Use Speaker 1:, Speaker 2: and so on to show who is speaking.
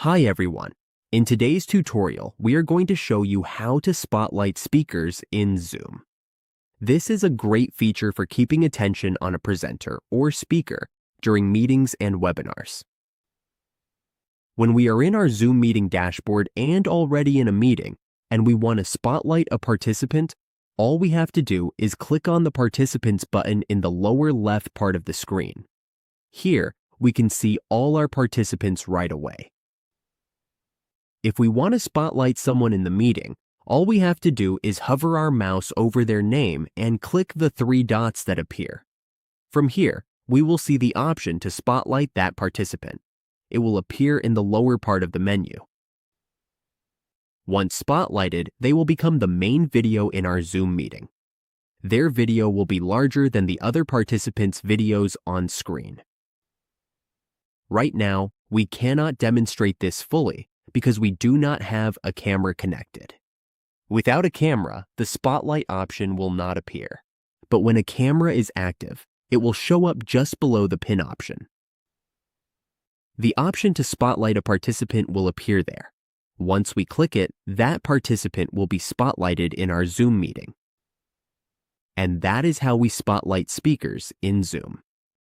Speaker 1: Hi everyone. In today's tutorial, we are going to show you how to spotlight speakers in Zoom. This is a great feature for keeping attention on a presenter or speaker during meetings and webinars. When we are in our Zoom meeting dashboard and already in a meeting, and we want to spotlight a participant, all we have to do is click on the Participants button in the lower left part of the screen. Here, we can see all our participants right away. If we want to spotlight someone in the meeting, all we have to do is hover our mouse over their name and click the three dots that appear. From here, we will see the option to spotlight that participant. It will appear in the lower part of the menu. Once spotlighted, they will become the main video in our Zoom meeting. Their video will be larger than the other participants' videos on screen. Right now, we cannot demonstrate this fully because we do not have a camera connected. Without a camera, the spotlight option will not appear. But when a camera is active, it will show up just below the pin option. The option to spotlight a participant will appear there. Once we click it, that participant will be spotlighted in our Zoom meeting. And that is how we spotlight speakers in Zoom.